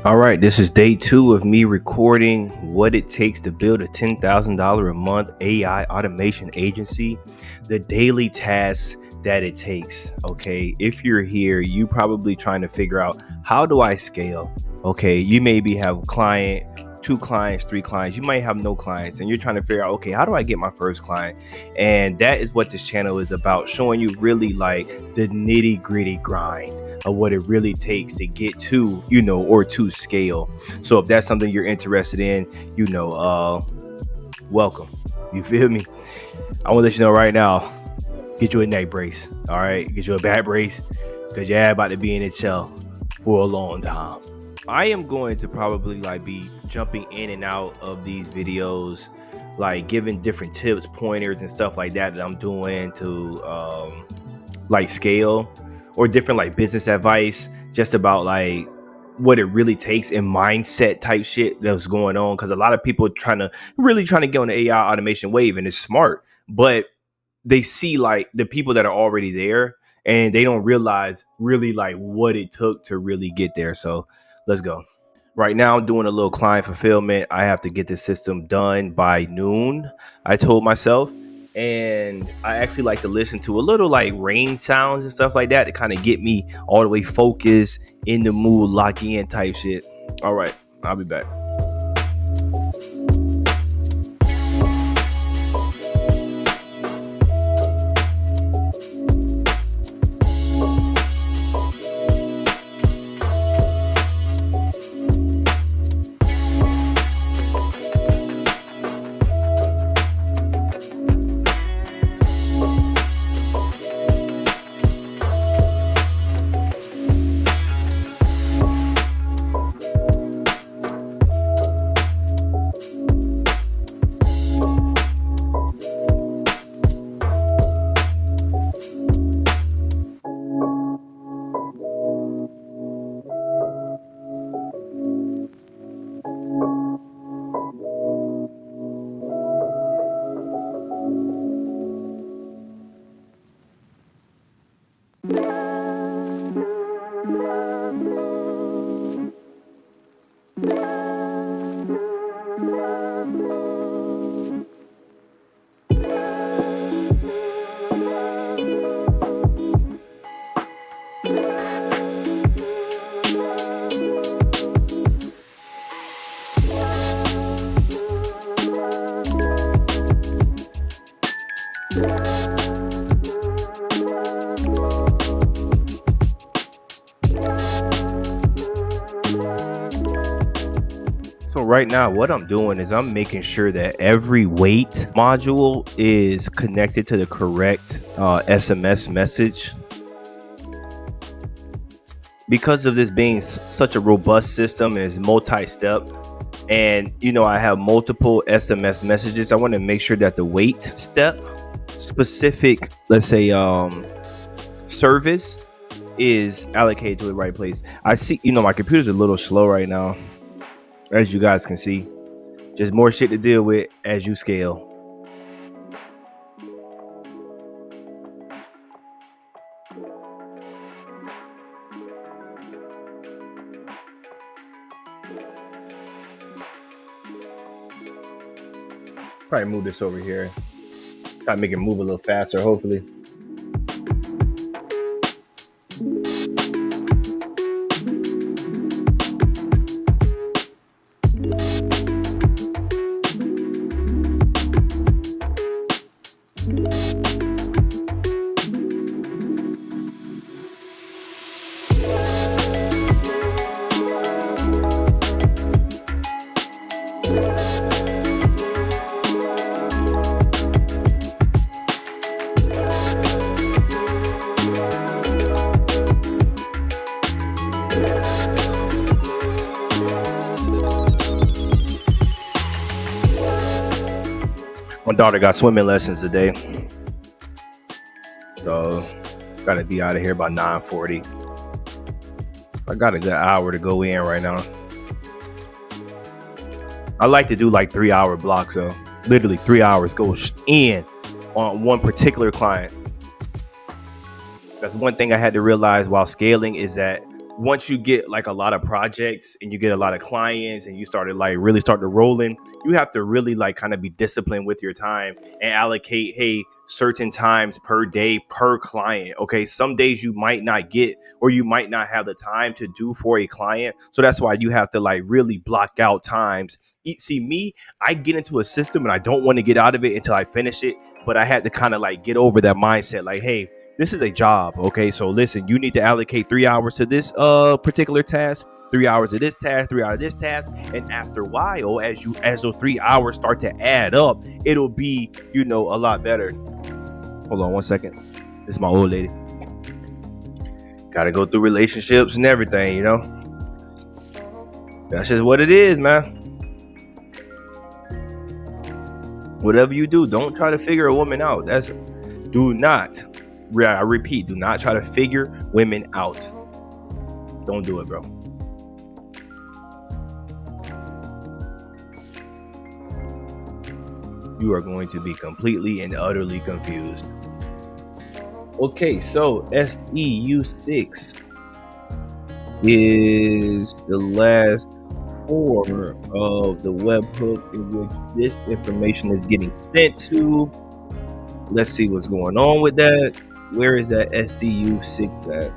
All right, this is day 2 of me recording what it takes to build a $10,000 a month AI automation agency, the daily tasks that it takes. Okay, if you're here, you probably trying to figure out, how do I scale? Okay, you maybe have a client, 2 clients, 3 clients, you might have no clients, and you're trying to figure out, okay, how do I get my first client? And that is what this channel is about, showing you really like the nitty gritty grind of what it really takes to get to, or to scale. So if that's something you're interested in, welcome. You feel me? I want to let you know right now, get you a neck brace. All right, get you a back brace, because you're about to be in a chair for a long time. I am going to probably be jumping in and out of these videos, giving different tips, pointers, and stuff like that I'm doing to scale, or different business advice, just about what it really takes in mindset type shit that's going on. Because a lot of people trying to get on the AI automation wave, and it's smart, but they see the people that are already there, and they don't realize really what it took to really get there. So let's go. Right now, I'm doing a little client fulfillment. I have to get the system done by noon, I told myself. And I actually like to listen to a little rain sounds and stuff like that to kind of get me all the way focused, in the mood, lock in type shit. All right, I'll be back. So right now, what I'm doing is I'm making sure that every weight module is connected to the correct SMS message. Because of this being such a robust system and it's multi-step, and I have multiple SMS messages, I want to make sure that the weight step specific, let's say service, is allocated to the right place. I see, my computer's a little slow right now, as you guys can see. Just more shit to deal with as you scale. Probably move this over here. Try to make it move a little faster, hopefully. My daughter got swimming lessons today, so gotta be out of here by 9:40. I got a good hour to go in right now. I like to do 3-hour blocks, so literally 3 hours go in on one particular client. That's one thing I had to realize while scaling, is that once you get like a lot of projects and you get a lot of clients and you started like really start to rolling, you have to really like kind of be disciplined with your time and allocate, hey, certain times per day per client. Okay, some days you might not get or you might not have the time to do for a client, so that's why you have to like really block out times. See me, I get into a system and I don't want to get out of it until I finish it, but I had to kind of like get over that mindset like, hey, this is a job. Okay, so listen, you need to allocate 3 hours to this particular task, 3 hours to this task, 3 hours to this task, and after a while, as those 3 hours start to add up, it'll be, you know, a lot better. Hold on one second. This is my old lady. Gotta go through relationships and everything, you know. That's just what it is, man. Whatever you do, don't try to figure a woman out. Do not, I repeat, do not try to figure women out. Don't do it, bro. You are going to be completely and utterly confused. Okay, so SEU6 is the last four of the webhook in which this information is getting sent to. Let's see what's going on with that. Where is that SEU6 at?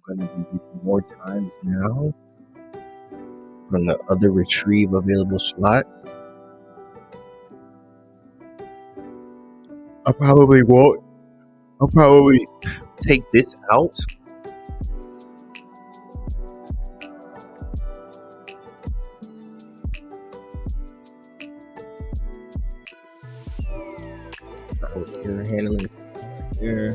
I'm going to be getting more times now from the other retrieve available slots. I probably won't. I'll probably take this out. Error handling here.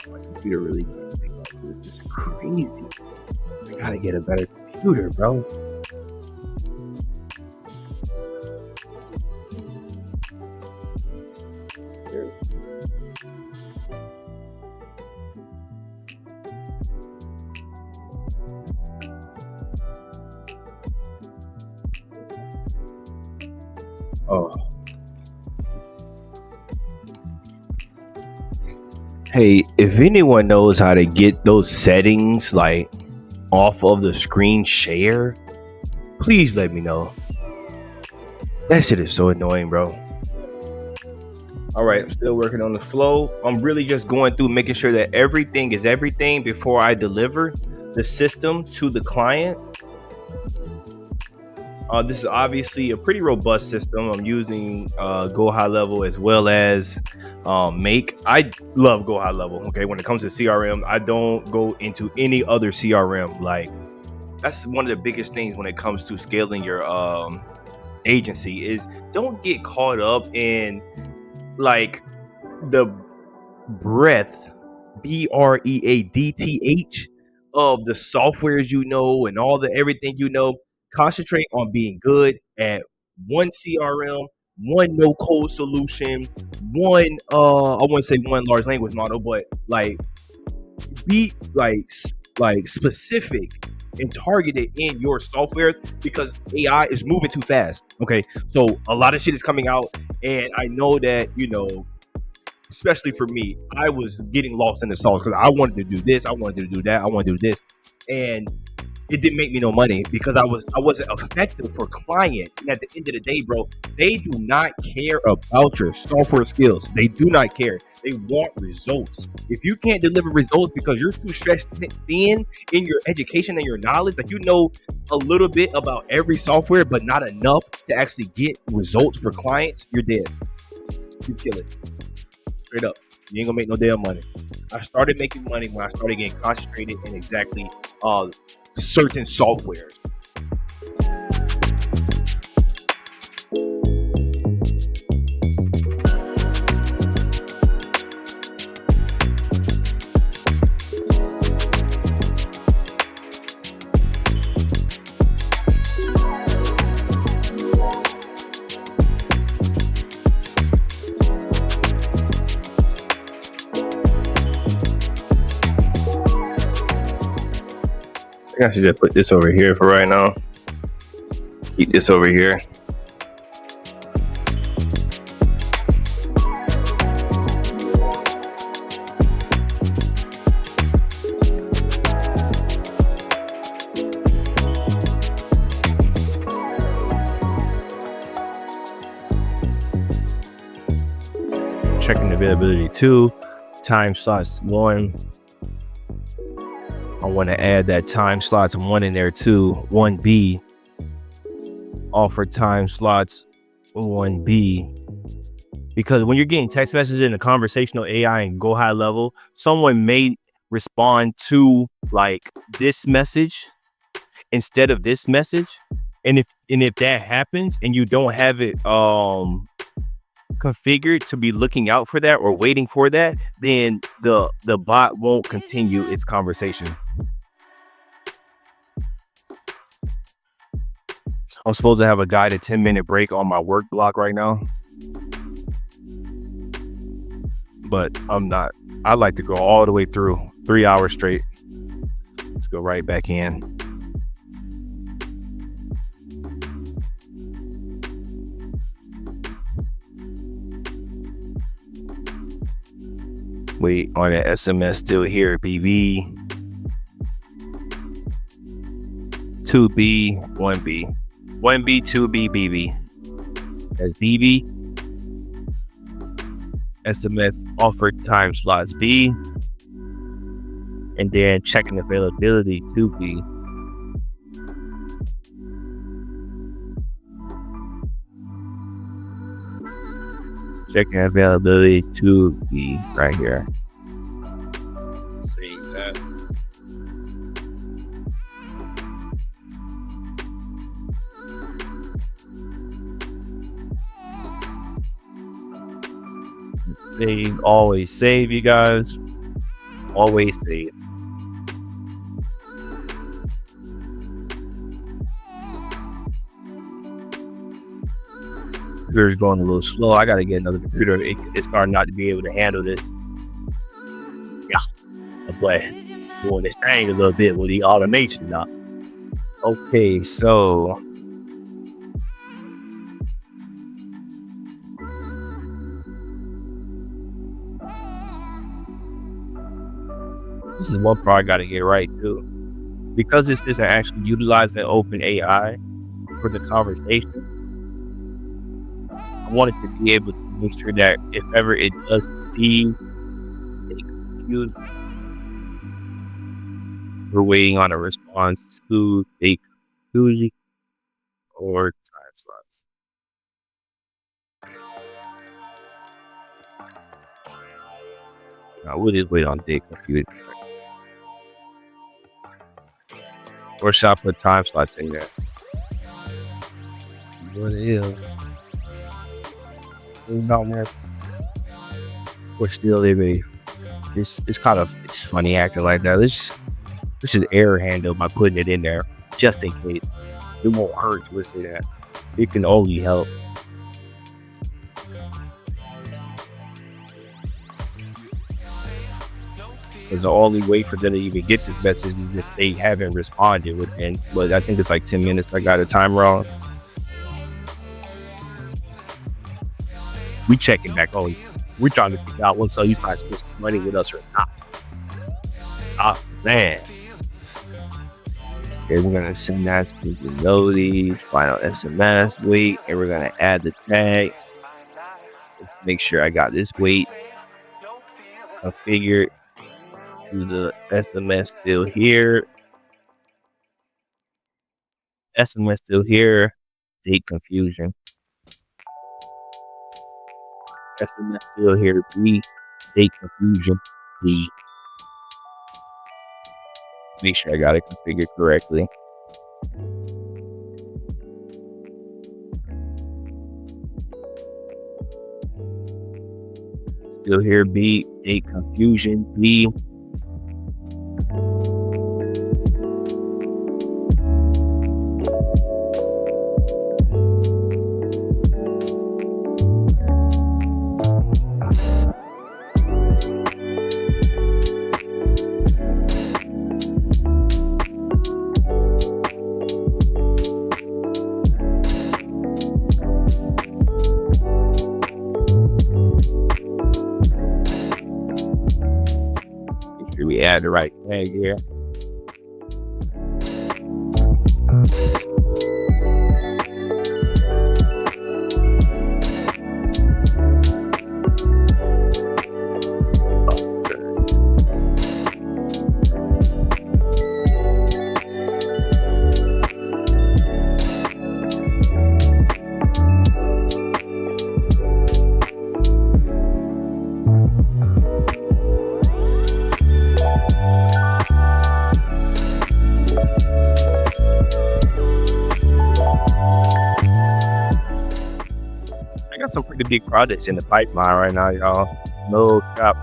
My computer really can't think about this. This is crazy. I gotta get a better computer, bro. Oh. Hey, if anyone knows how to get those settings like off of the screen share, please let me know. That shit is so annoying, bro. All right, I'm still working on the flow. I'm really just going through making sure that everything is everything before I deliver the system to the client. This is obviously a pretty robust system. I'm using Go High Level as well as Make. I love Go High Level. Okay, when it comes to CRM, I don't go into any other CRM. Like, that's one of the biggest things when it comes to scaling your agency is don't get caught up in like the breadth, BREADTH, of the softwares you know and all the everything you know. Concentrate on being good at one CRM, one no code solution, one I wouldn't say one large language model, but like be like specific and target it in your softwares because AI is moving too fast. Okay, so a lot of shit is coming out, and I know that, especially for me, I was getting lost in the sauce because I wanted to do this, I wanted to do that, I wanted to do this, and it didn't make me no money because I wasn't effective for clients. And at the end of the day, bro, they do not care about your software skills. They do not care. They want results. If you can't deliver results because you're too stretched thin in your education and your knowledge, like you know a little bit about every software, but not enough to actually get results for clients, you're dead. You kill it. Straight up. You ain't gonna make no damn money. I started making money when I started getting concentrated in exactly certain softwares. I think I should just put this over here for right now. Keep this over here. Checking availability 2, time slots 1. I want to add that time slots 1 in there too. 1B. Offer time slots 1B. Because when you're getting text messages in a conversational AI and go high level, someone may respond to like this message instead of this message. And if that happens and you don't have it configured to be looking out for that or waiting for that, then the bot won't continue its conversation. I'm supposed to have a guided 10-minute break on my work block right now, but I'm not. I like to go all the way through 3 hours straight. Let's go right back in. Wait on the SMS still here. BB 2B 1B 1B 2B BB. That's BB. SMS offered time slots B, and then checking availability 2B. Checking availability 2B right here. Save that. Save, always save, you guys. Always save. Computer's going a little slow. I gotta get another computer. It's starting not to be able to handle this. Yeah, but doing this thing a little bit with the automation now. Okay, so this is one part I gotta get right too, because this isn't actually utilizing open AI for the conversation. I wanted to be able to make sure that if ever it does seem confused, we're waiting on a response to a Fuji or time slots. Now we'll just wait on date computed. Or should I put time slots in there? What is? Down there. We're still living. It's kind of funny acting like that. Let's just error handle by putting it in there just in case. It won't hurt to say that. It can only help. because the only way for them to even get this message is if they haven't responded within, but I think it's like 10 minutes. I got a time wrong. We checking back on you. We're trying to figure out so you try to spend some money with us or not. Stop, man. Okay, we're gonna send that to the notice, final SMS, wait, and we're gonna add the tag. Let's make sure I got this wait configured to the SMS still here. SMS still here. Date confusion. SMS still here. B. Date confusion. B. Make sure I got it configured correctly. Still here. B. Date confusion. B. We add the right tag here. Some pretty big projects in the pipeline right now, y'all. No cap.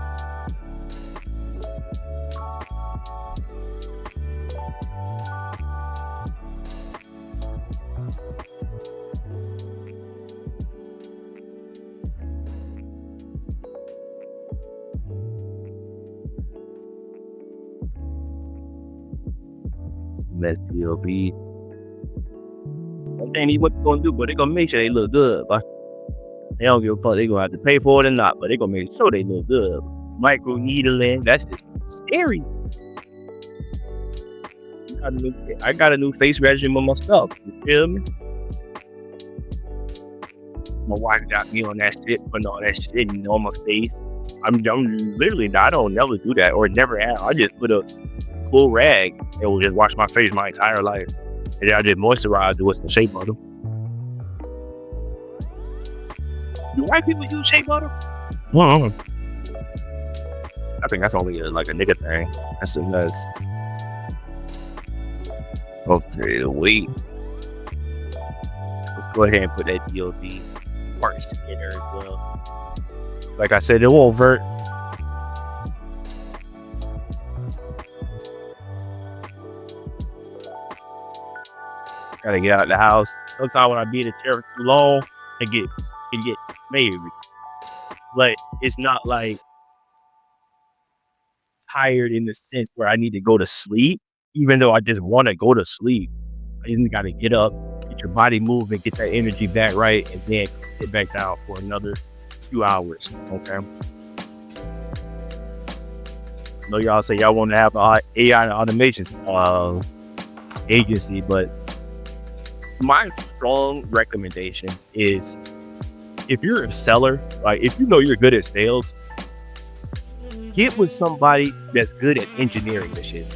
Let's DLB. They need what they're gonna do, but they're gonna make sure they look good, but they don't give a fuck. They're gonna have to pay for it or not, but they're gonna make sure they look good. Micro needling, that's just scary. I got a new face regimen myself. You feel me? My wife got me on that shit, putting all that shit on my face. I'm literally, I don't never do that or never have. I just put a cool rag and will just wash my face my entire life. And then I just moisturize it with some shea butter. Do white people use shea butter? I think that's only like a nigga thing. That's a mess. Okay, wait. Let's go ahead and put that DOD parts in there as well. Like I said, it won't vert. Gotta get out of the house. Sometimes when I be in the chair for too long, it gets maybe. But it's not like tired in the sense where I need to go to sleep, even though I just want to go to sleep. I just gotta get up, get your body moving, get that energy back right, and then sit back down for another few hours. Okay. I know y'all say y'all want to have an AI and automations agency, but my strong recommendation is if you're a seller, like if you know you're good at sales, get with somebody that's good at engineering this shit.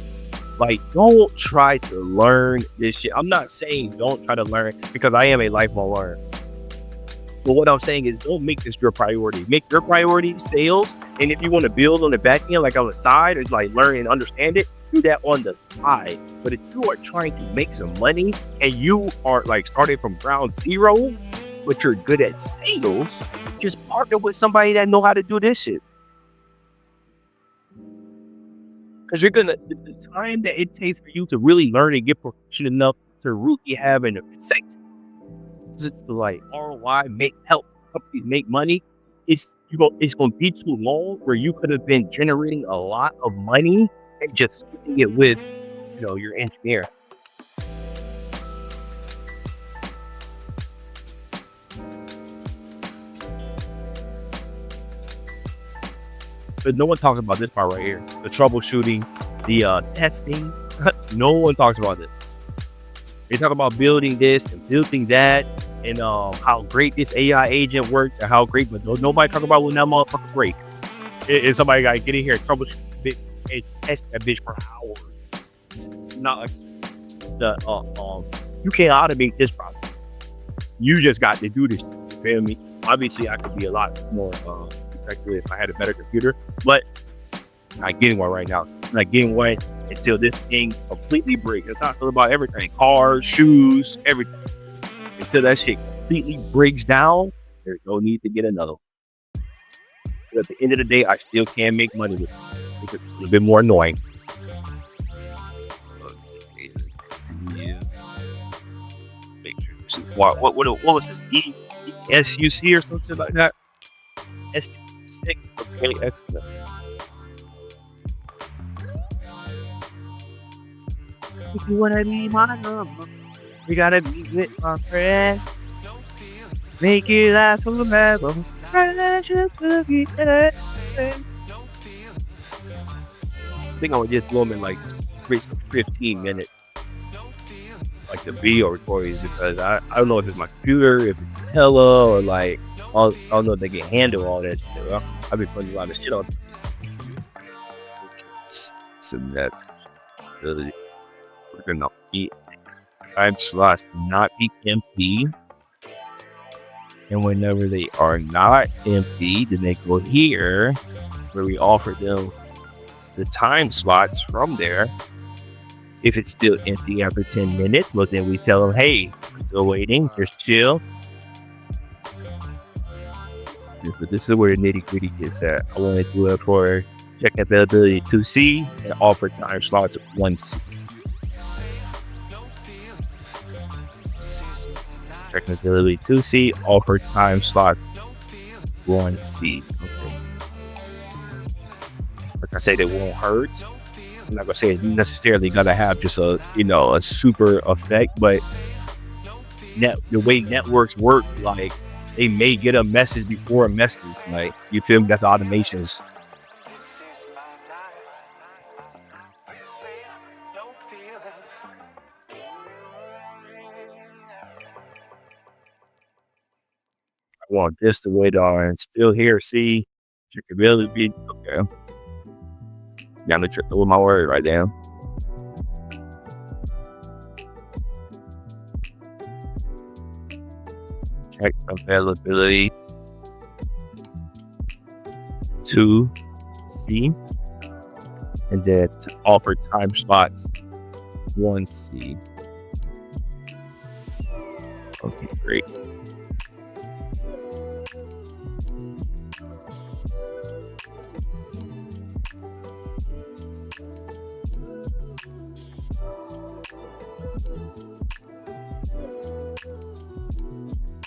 Like, don't try to learn this shit. I'm not saying don't try to learn, because I am a lifelong learner. But what I'm saying is don't make this your priority. Make your priority sales. And if you want to build on the back end, like on the side, or like learn and understand it, do that on the side. But if you are trying to make some money and you are like starting from ground zero, but you're good at sales, just partner with somebody that know how to do this shit. Because you're gonna, the time that it takes for you to really learn and get proficient enough to really have an effect, it's like ROI, help companies make money. it's gonna be too long where you could have been generating a lot of money and just splitting it with your engineer. But no one talks about this part right here: the troubleshooting, the testing. No one talks about this. They talk about building this and building that, and how great this AI agent works and how great, but nobody talk about when that motherfucker break. Is somebody got to get in here and troubleshoot and test that bitch for hours? It's not like you can't automate this process. You just got to do this. You feel me? Obviously, I could be a lot more effective if I had a better computer, but I'm not getting one right now. I'm not getting one until this thing completely breaks. That's how I feel about everything: cars, shoes, everything. Until that shit completely breaks down, there's no need to get another one. But at the end of the day, I still can't make money with it. It's a little bit more annoying. Okay, let's continue. Make sure this is what was this? ESUC or something like that? S6. Okay, excellent. If you wanna be my number, you gotta be with my friend. Make it last forever. Friendship will be there. I think I would just do them in like 15 minutes, like the video recordings, because I don't know if it's my computer, if it's Tele, or like I don't know if they can handle all that shit. Well, I've been putting a lot of shit on. So that's really. We're gonna eat time slots to not be empty, and whenever they are not empty, then they go here where we offer them the time slots from there. If it's still empty after 10 minutes, well, then we tell them, hey, we're still waiting, just chill. This is where the nitty gritty gets at. I want to do it for check availability 2C and offer time slots 1C. Check availability 2C, offer time slots 1C. Okay. Like I said, it won't hurt. I'm not gonna say it's necessarily gonna have just a super effect, but the way networks work, like they may get a message before a message. Like, you feel me? That's automations. I want this to wait on. Still here. See, checkability. Okay. Down the trip with my word right there. Check availability 2C, and then offer time slots 1C. Okay, great.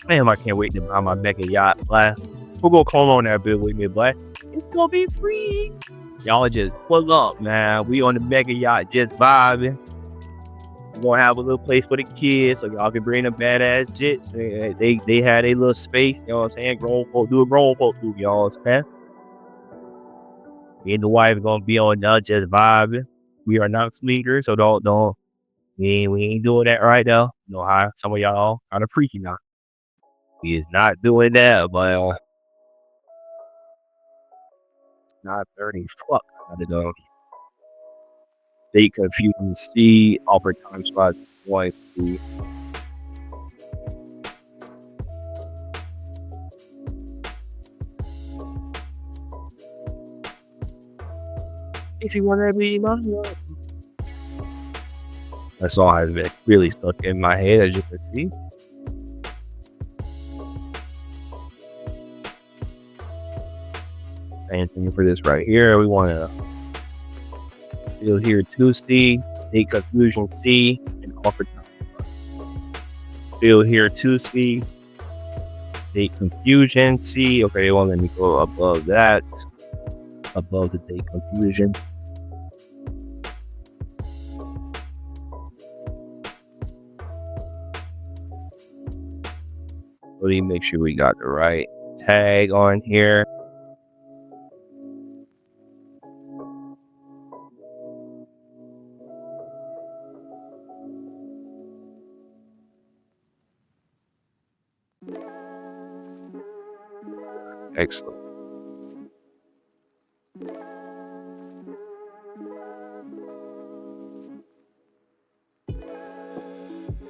Damn, I can't wait to buy my mega yacht, black. We'll go call on that bill with me, black. It's gonna be free. Y'all just pull up, man. We on the mega yacht, just vibing. We're gonna have a little place for the kids, so y'all can bring them badass jets. They had a little space, you know what I'm saying? Grown folk do a grown folk do, y'all, man. Me and the wife are gonna be on just vibing. We are not sneakers, so don't. We ain't doing that right now. You know how some of y'all kind of freaky now. We is not doing that, but not 30. Fuck, I don't know. They confusing C, offer time slots 1C. If you want to be my love. That song has been really stuck in my head, as you can see. Same thing for this right here. We want to still here 2C, take confusion C, and offer time. Still here 2C, Date confusion. See, okay, they won't let me go above that. Above the date confusion. Let me make sure we got the right tag on here. Excellent.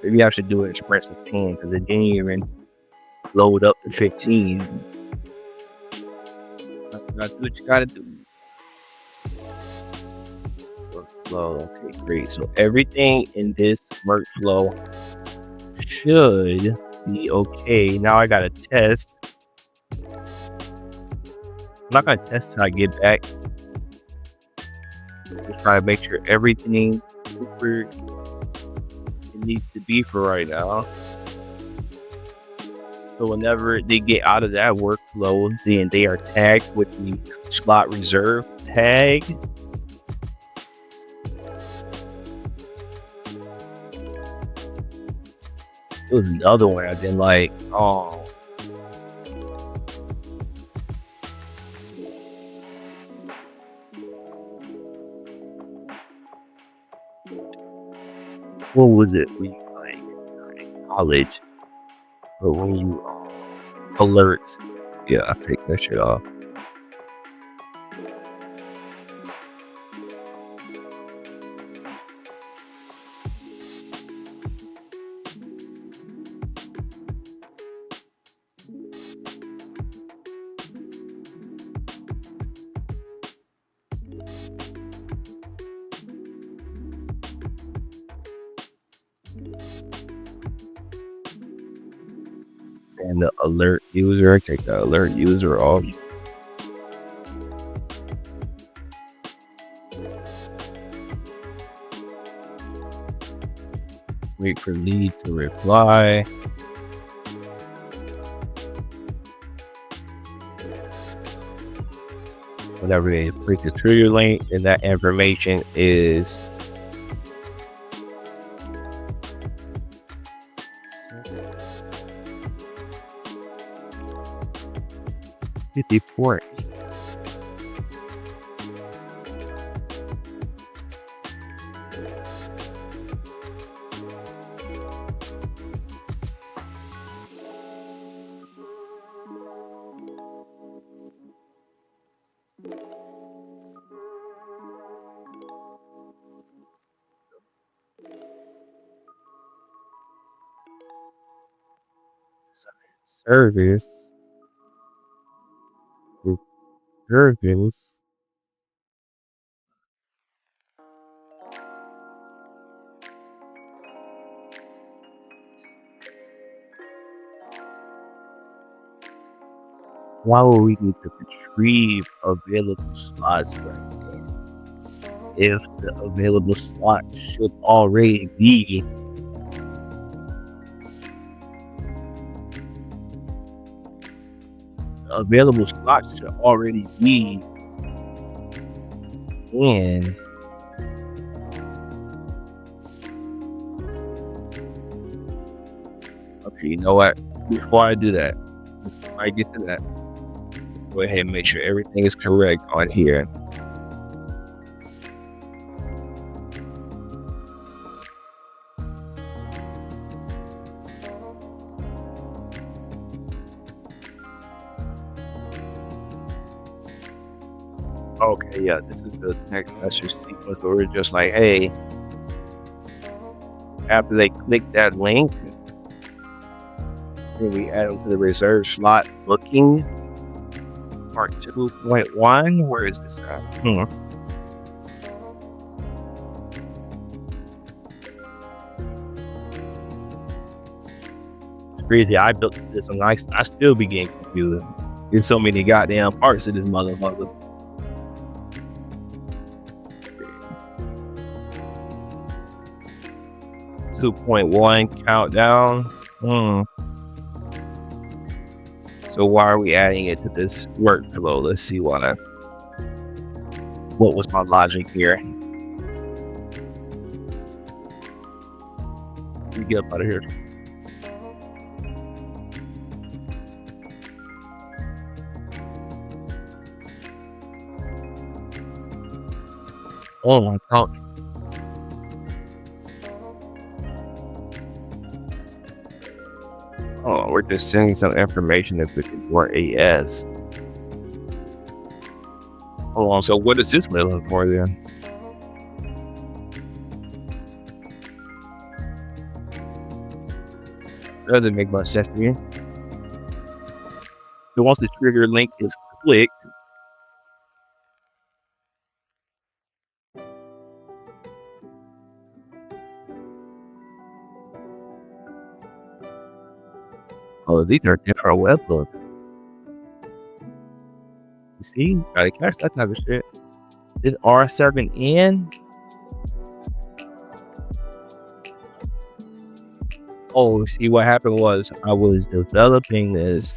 Maybe I should do it express 10 because it didn't even load up to 15. You gotta do what you gotta do. Workflow. Okay, great. So everything in this workflow should be okay. Now I gotta test. I'm not gonna test till I get back. Just try to make sure everything where it needs to be for right now. So whenever they get out of that workflow, then they are tagged with the slot reserve tag. It was another one I've been like, oh. What was it? When you like college, or when you alerts? Yeah, I take that shit off. And the alert user, I take the alert user off. Wait for lead to reply. Whenever they click the trigger link, and that information is $54. Service. Service. Why would we need to retrieve available slots right there if the available slot should already be available slots should already be in okay, you know what? Before I do that, before I get to that, let's go ahead and make sure everything is correct on here. Okay, yeah, this is the text message sequence where we're just like, hey, after they click that link, then we add them to the reserve slot booking part 2.1. Where is this at? It's crazy. I built this system. I still be getting confused. There's so many goddamn parts of this motherfucker. 2.1 countdown. So why are we adding it to this workflow? Let's see why. What was my logic here? Let me get up out of here. Oh my God. Oh, we're just sending some information if we can work AS. Hold on, so what does this look for then? Doesn't make much sense to me. So once the trigger link is clicked, oh, these are different webhooks. You see, gotta catch that type of shit. This R7N. Oh, see, what happened was I was developing this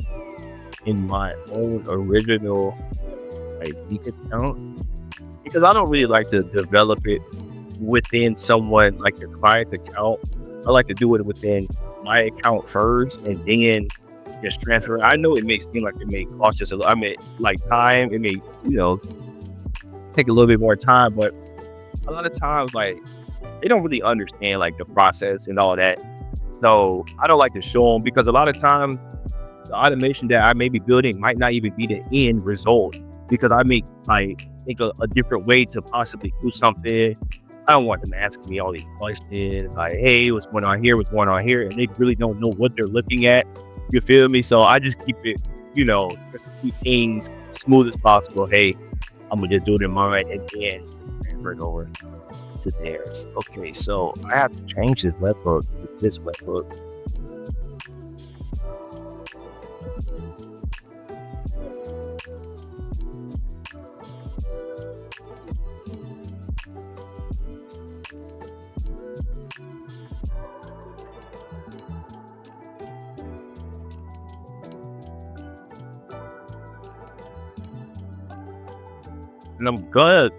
in my own original Geek account because I don't really like to develop it within someone like the client's account. I like to do it within my account first and then just transfer it. I know it may seem like it may cost just a little, I mean, like time, it may, take a little bit more time, but a lot of times, like, they don't really understand like the process and all that. So I don't like to show them because a lot of times the automation that I may be building might not even be the end result because I may like think a different way to possibly do something. I don't want them asking me all these questions like, hey, what's going on here? What's going on here? And they really don't know what they're looking at. You feel me? So I just keep it, just keep things smooth as possible. Hey, I'm gonna just do it in mine and then transfer it over to theirs. Okay, so I have to change this webhook to this webhook. And I'm gonna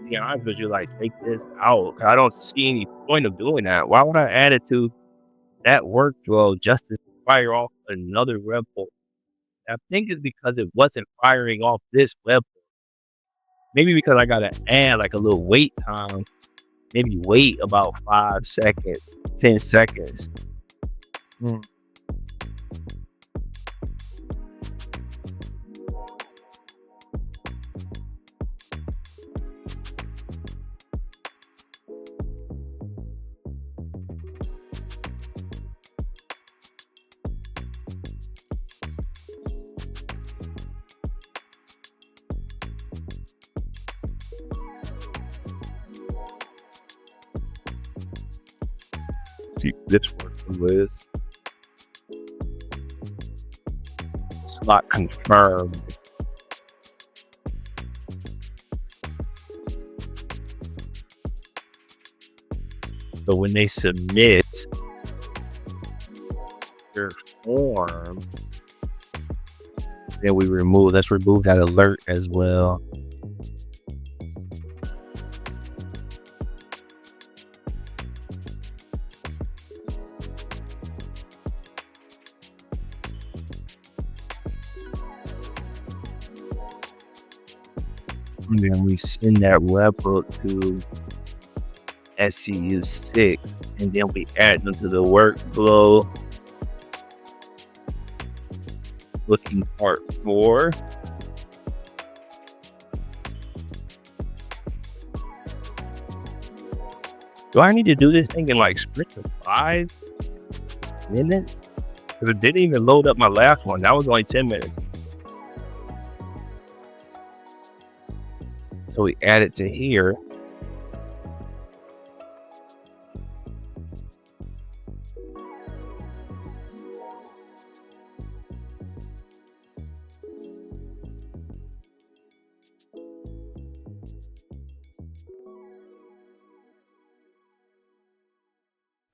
be honest with you, like take this out. I don't see any point of doing that. Why would I add it to that workflow just to fire off another webhook? I think it's because it wasn't firing off this webhook. Maybe because I gotta add like a little wait time. Maybe wait about 5 seconds, 10 seconds. See if this works, Liz. Slot confirmed. So when they submit their form, then let's remove that alert as well. And then we send that webhook to SCU6, and then we add them to the workflow. Looking part 4. Do I need to do this thing in like sprints of 5 minutes? Because it didn't even load up my last one. That was only 10 minutes. So we add it to here.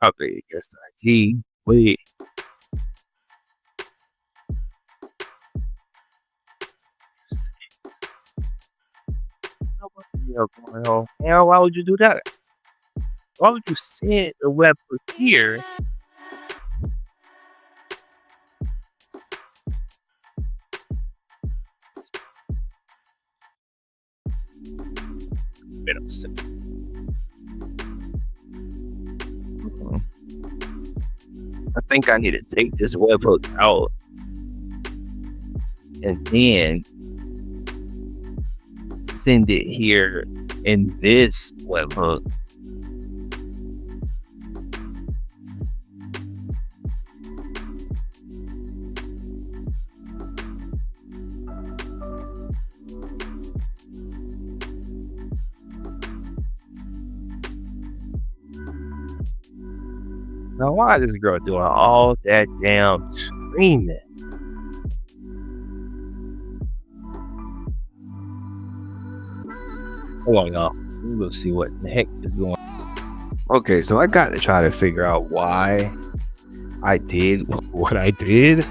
Update guest ID. Wait. email going on. Now, why would you do that? Why would you send a webhook here? I think I need to take this webhook out and then send it here in this webhook. Now, why is this girl doing all that damn screaming? Hold on, y'all. We'll see what the heck is going on. Okay, so I got to try to figure out why I did what I did.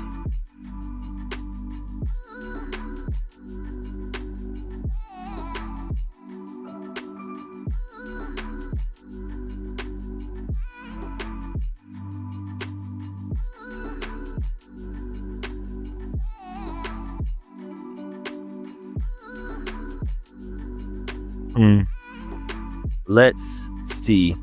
Let's see.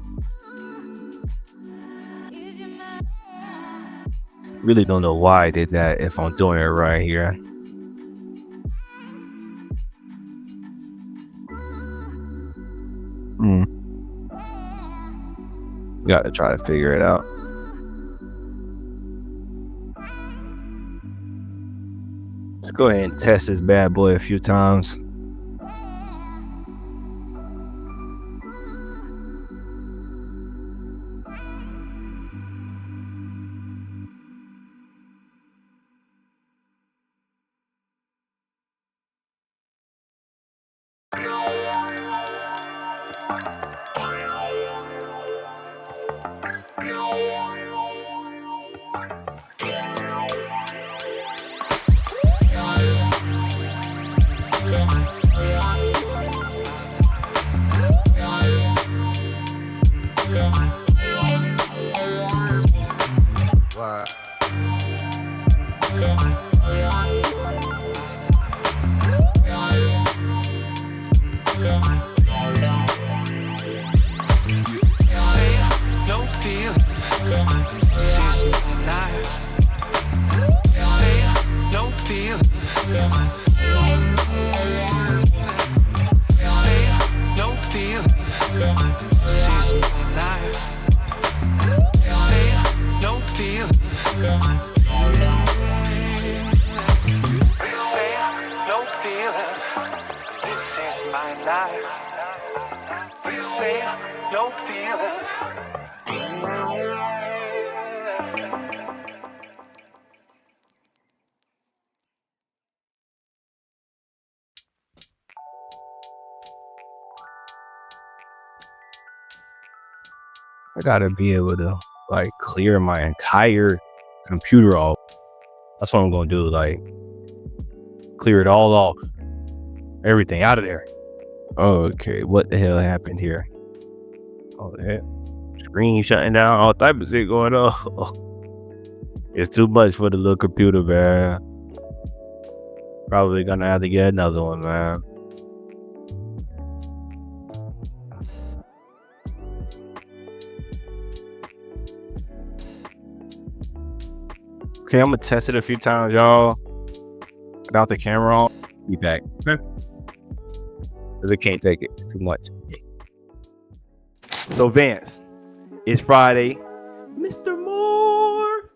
Really don't know why I did that if I'm doing it right here. Got to try to figure it out. Let's go ahead and test this bad boy a few times. I gotta be able to like clear my entire computer off. That's what I'm gonna do. Like clear it all off. Everything out of there. Okay, what the hell happened here? Oh, that screen shutting down, all type of shit going on. It's too much for the little computer, man. Probably gonna have to get another one, man. Okay, I'm gonna test it a few times, y'all. Without the camera on. Be back. Okay. Because I can't take it. It's too much. So Vance, it's Friday, Mr. Moore,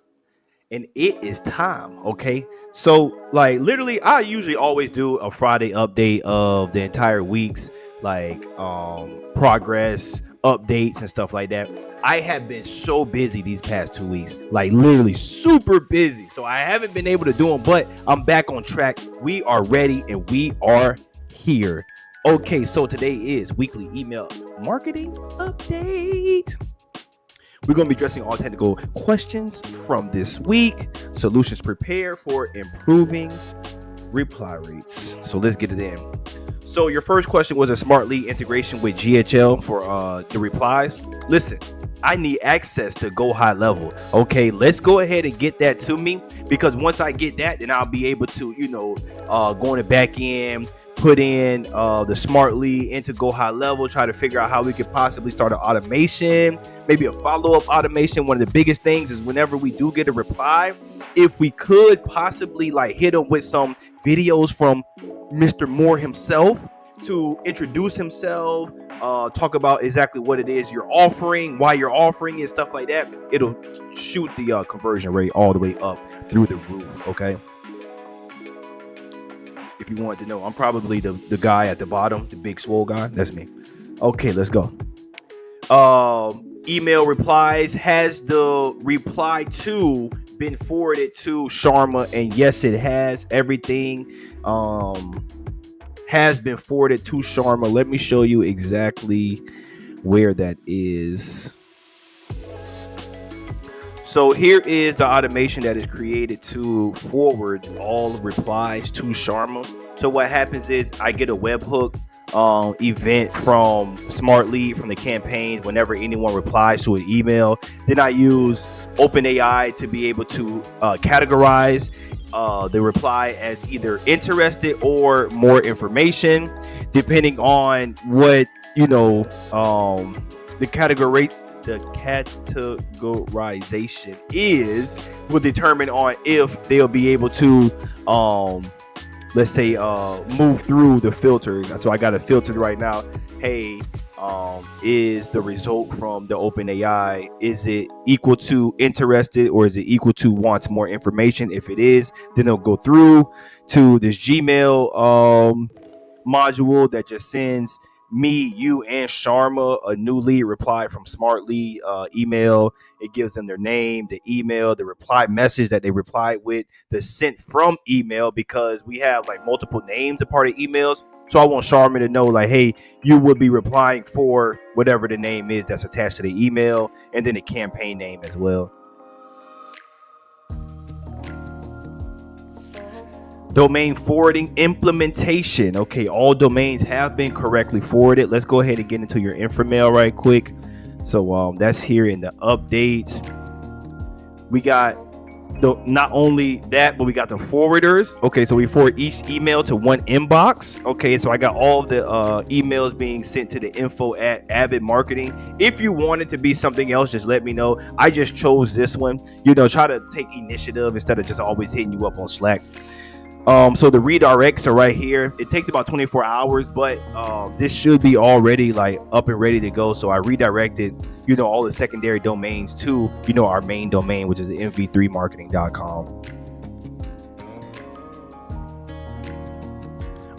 and it is time. Okay, so like literally, I usually always do a Friday update of the entire week's like progress updates and stuff like that. I have been so busy these past 2 weeks, like literally super busy, so I haven't been able to do them. But I'm back on track. We are ready and we are here. Okay, so today is weekly email marketing update. We're going to be addressing all technical questions from this week, solutions prepared for improving reply rates. So let's get it in. So your first question was a smart lead integration with GHL for the replies. Listen, I need access to Go High Level. Okay, let's go ahead and get that to me, because once I get that, then I'll be able to, go in the back end, put in the smart lead into Go High Level, try to figure out how we could possibly start an automation, maybe a follow-up automation. One of the biggest things is whenever we do get a reply, if we could possibly like hit them with some videos from Mr. Moore himself to introduce himself, talk about exactly what it is you're offering, why you're offering it, stuff like that. It'll shoot the conversion rate all the way up through the roof. Okay, if you want to know, I'm probably the guy at the bottom, the big swole guy. That's me. Okay, let's go. Email replies. Has the reply to been forwarded to Sharma? And yes, it has. Everything has been forwarded to Sharma. Let me show you exactly where that is. So here is the automation that is created to forward all replies to Sharma. So what happens is I get a webhook event from Smart Lead from the campaign whenever anyone replies to an email. Then I use OpenAI to be able to categorize the reply as either interested or more information, depending on what the categorization is, will determine on if they'll be able to let's say move through the filter. So I got it filtered right now. Hey, is the result from the OpenAI, is it equal to interested, or is it equal to wants more information? If it is, then they'll go through to this Gmail module that just sends me, you, and Sharma a new lead reply from Smart Lead email. It gives them their name, the email, the reply message that they replied with, the sent from email, because we have like multiple names a part of emails. So I want Sharma to know, like, hey, you would be replying for whatever the name is that's attached to the email, and then the campaign name as well. Domain forwarding implementation. Okay, all domains have been correctly forwarded. Let's go ahead and get into your info right quick. So that's here in the update. We got not only that, but we got the forwarders. Okay, so we forward each email to one inbox. Okay, so I got all the emails being sent to the info at Avid Marketing. If you want it to be something else, just let me know. I just chose this one. Try to take initiative instead of just always hitting you up on Slack. So the redirects are right here. It takes about 24 hours, but this should be already like up and ready to go. So I redirected, all the secondary domains to, our main domain, which is mv3marketing.com.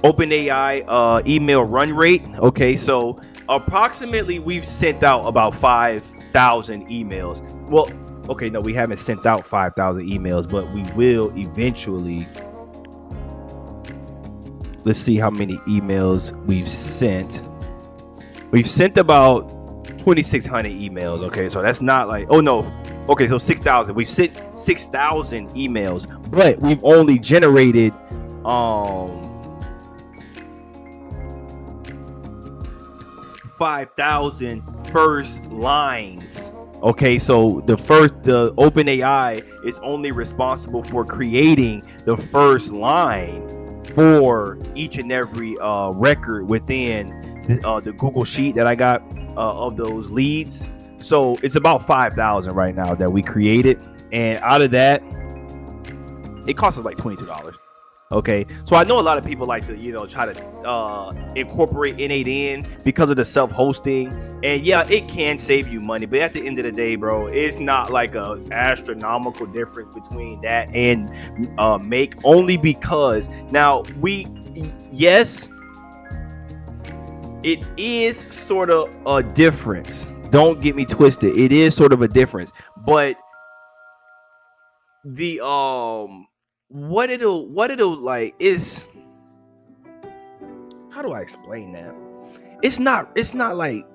OpenAI email run rate. Okay, so approximately we've sent out about 5,000 emails. Well, okay, no, we haven't sent out 5,000 emails, but we will eventually. Let's see how many emails we've sent. We've sent about 2,600 emails. Okay, so that's not like, oh no. Okay, so 6,000. We've sent 6,000 emails, but we've only generated 5,000 first lines. Okay, so the OpenAI is only responsible for creating the first line for each and every record within the Google Sheet that I got of those leads. So it's about 5,000 right now that we created, and out of that, it costs us like $22. Okay, so I know a lot of people like to try to incorporate N8 in because of the self-hosting, and yeah, it can save you money, but at the end of the day, bro, it's not like a astronomical difference between that and Make, only because now yes, it is sort of a difference. Don't get me twisted, it is sort of a difference, but the what it'll like is, how do I explain that? It's not like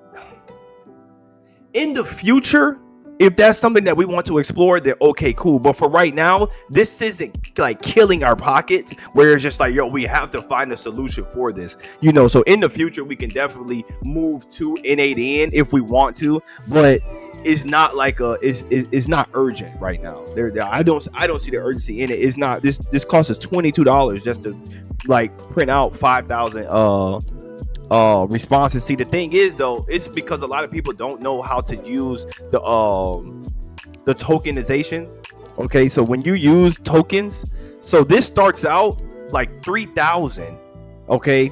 in the future If that's something that we want to explore, then okay, cool. But for right now, this isn't like killing our pockets where it's just like, yo, we have to find a solution for this. So in the future, we can definitely move to N8N if we want to, but it's not like it's not urgent right now. I don't see the urgency in it. It's not this costs us $22 just to like print out 5,000 responses. See, the thing is though, it's because a lot of people don't know how to use the tokenization. Okay, so when you use tokens, so this starts out like 3,000. Okay,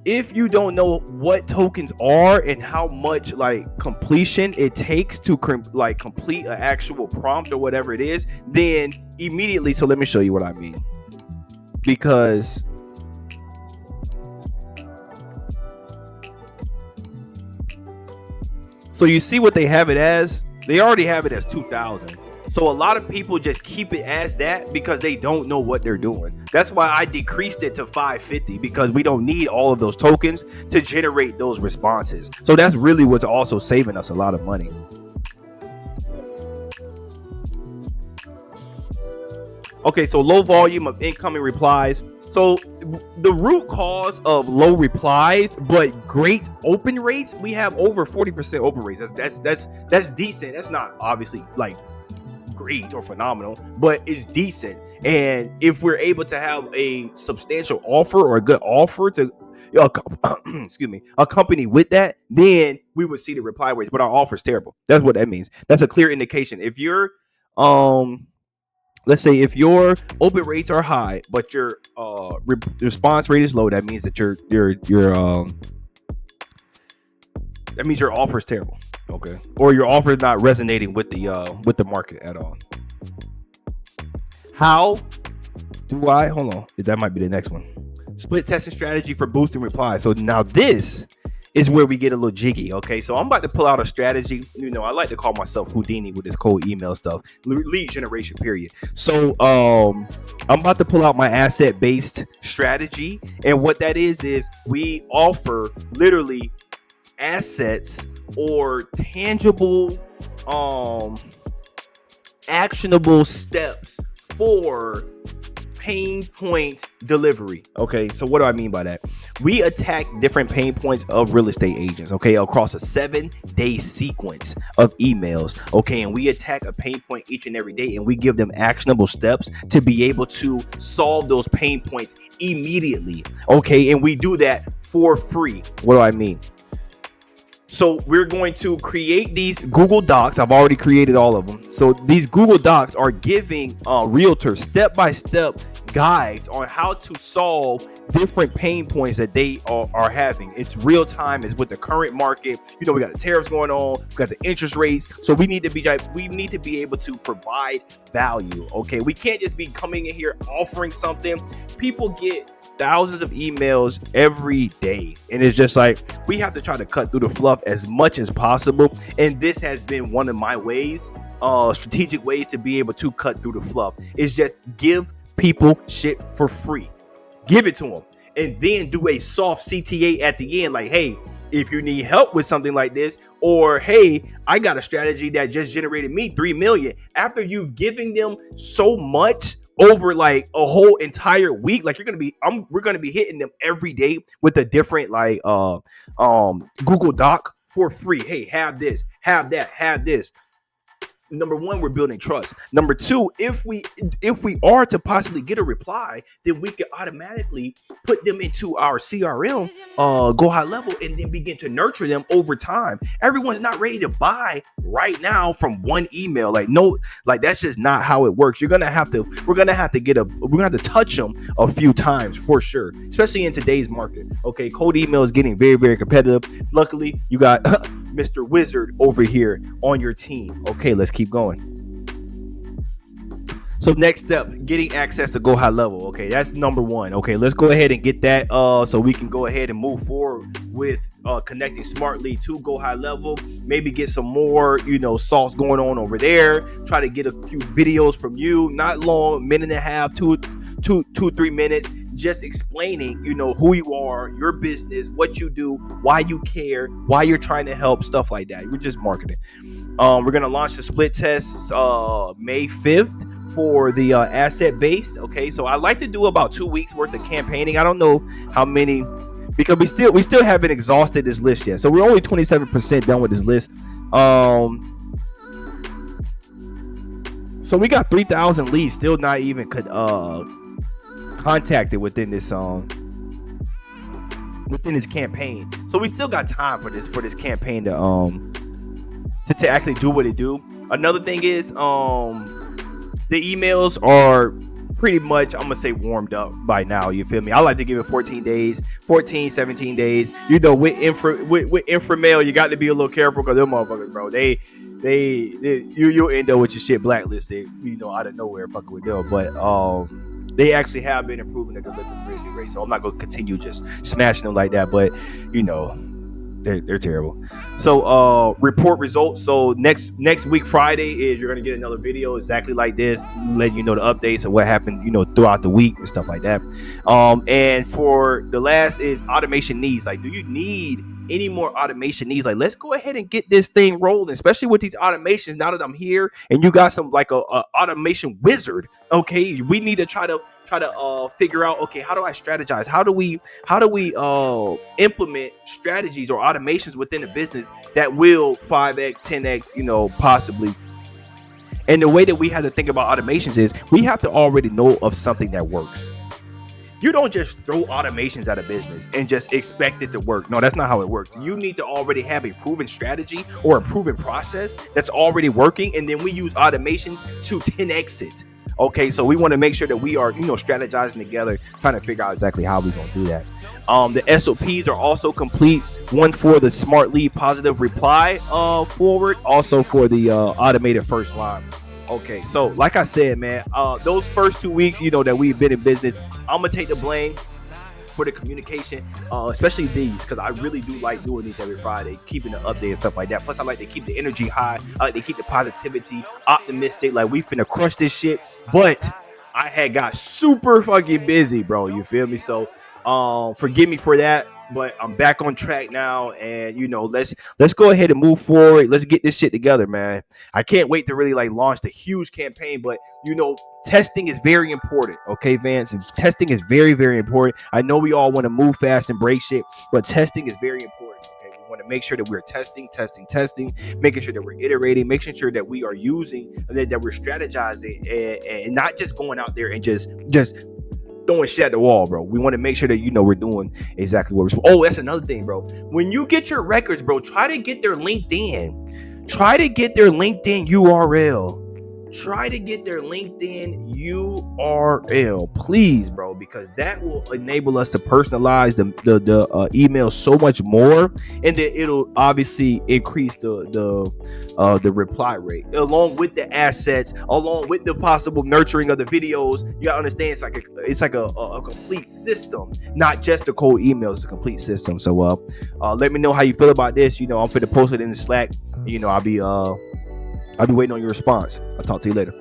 if you don't know what tokens are and how much like completion it takes to complete an actual prompt or whatever it is, then immediately, so let me show you what I mean. Because so you see what they have it as? They already have it as 2,000. So a lot of people just keep it as that because they don't know what they're doing. That's why I decreased it to 550, because we don't need all of those tokens to generate those responses. So that's really what's also saving us a lot of money. Okay, so low volume of incoming replies. So the root cause of low replies, but great open rates, we have over 40% open rates. That's decent. That's not obviously like great or phenomenal, but it's decent. And if we're able to have a substantial offer or a good offer to accompany with that, then we would see the reply rates. But our offer is terrible. That's what that means. That's a clear indication. If you're let's say if your open rates are high, but your response rate is low, that means that that means your offer is terrible. Okay, or your offer is not resonating with the market at all. How do I hold on? That might be the next one. Split testing strategy for boosting replies. So now this is where we get a little jiggy. Okay, so I'm about to pull out a strategy. I like to call myself Houdini with this cold email stuff, lead generation period. So I'm about to pull out my asset based strategy, and what that is we offer literally assets or tangible actionable steps for pain point delivery. Okay, so what do I mean by that? We attack different pain points of real estate agents, okay, across a 7-day sequence of emails. Okay, and we attack a pain point each and every day, and we give them actionable steps to be able to solve those pain points immediately. Okay, and we do that for free. What do I mean? So we're going to create these Google Docs. I've already created all of them. So these Google Docs are giving realtors step-by-step guides on how to solve different pain points that they are having. It's real time. It's with the current market. We got the tariffs going on. We got the interest rates. So we need to be able to provide value. Okay, we can't just be coming in here offering something. People get thousands of emails every day, and it's just like we have to try to cut through the fluff as much as possible. And this has been one of my ways, strategic ways to be able to cut through the fluff, is just give people shit for free. Give it to them, and then do a soft CTA at the end, like, hey, if you need help with something like this, or hey, I got a strategy that just generated me 3 million. After you've given them so much over like a whole entire week, like we're gonna be hitting them every day with a different like Google Doc for free. Hey, have this, have that, have this. Number one, we're building trust. Number two, if we are to possibly get a reply, then we can automatically put them into our CRM, go high level, and then begin to nurture them over time. Everyone's not ready to buy right now from one email. Like that's just not how it works. We're gonna have to touch them a few times for sure, especially in today's market. Okay, cold email is getting very, very competitive. Luckily, you got Mr. Wizard over here on your team. Okay, let's keep going. So next step, getting access to go high level. Okay, that's number one. Okay, let's go ahead and get that so we can go ahead and move forward with connecting smartly to go high level. Maybe get some more sauce going on over there. Try to get a few videos from you, not long, minute and a half, two 3 minutes, just explaining, who you are, your business, what you do, why you care, why you're trying to help, stuff like that. We're just marketing. We're gonna launch the split test May 5th for the asset base. Okay, so I like to do about 2 weeks worth of campaigning. I don't know how many, because we still haven't exhausted this list yet. So we're only 27% done with this list. So we got 3,000 leads still not even contacted within this campaign. So we still got time for this campaign to actually do what it do. Another thing is the emails are pretty much, I'm gonna say, warmed up by now. You feel me? I like to give it 14 days, 17 days. With inframail, you got to be a little careful, because them motherfuckers, bro, you'll end up with your shit blacklisted, out of nowhere, fucking with them. But they actually have been improving their delivery rate, so I'm not gonna continue just smashing them like that. But they're terrible. So report results. So next week Friday is, you're gonna get another video exactly like this, letting you know the updates of what happened throughout the week and stuff like that. And for the last is automation needs. Like, do you need any more automation needs? Like, let's go ahead and get this thing rolling, especially with these automations. Now that I'm here and you got some like a automation wizard, okay, we need to try to figure out, okay, how do I strategize? How do we implement strategies or automations within the business that will 5x, 10x, possibly. And the way that we have to think about automations is we have to already know of something that works. You don't just throw automations at a business and just expect it to work. No, that's not how it works. You need to already have a proven strategy or a proven process that's already working, and then we use automations to 10x it. Okay, so we want to make sure that we are, strategizing together, trying to figure out exactly how we're going to do that. The SOPs are also complete. One for the smart lead positive reply forward, also for the automated first line. Okay, so like I said, man, those first 2 weeks, that we've been in business, I'm gonna take the blame for the communication, especially these, because I really do like doing these every Friday, keeping the update and stuff like that. Plus, I like to keep the energy high. I like to keep the positivity, optimistic, like we finna crush this shit. But I had got super fucking busy, bro. You feel me? So, forgive me for that. But I'm back on track now, and let's go ahead and move forward. Let's get this shit together, man. I can't wait to really launch the huge campaign, but testing is very important. Okay, Vance, testing is very, very important. I know we all want to move fast and break shit, but testing is very important. Okay, we want to make sure that we're testing, making sure that we're iterating, making sure that we are using, that we're strategizing, and not just going out there and just throwing shit at the wall, bro. We want to make sure that we're doing exactly what we're supposed. Oh, that's another thing, bro. When you get your records, bro, try to get their LinkedIn. Try to get their LinkedIn URL. Try to get their LinkedIn URL, please, bro, because that will enable us to personalize the email so much more, and then it'll obviously increase the reply rate, along with the assets, along with the possible nurturing of the videos. You gotta understand, it's like a complete system, not just a cold email. It's a complete system. So let me know how you feel about this. I'm finna post it in the Slack. I'll be waiting on your response. I'll talk to you later.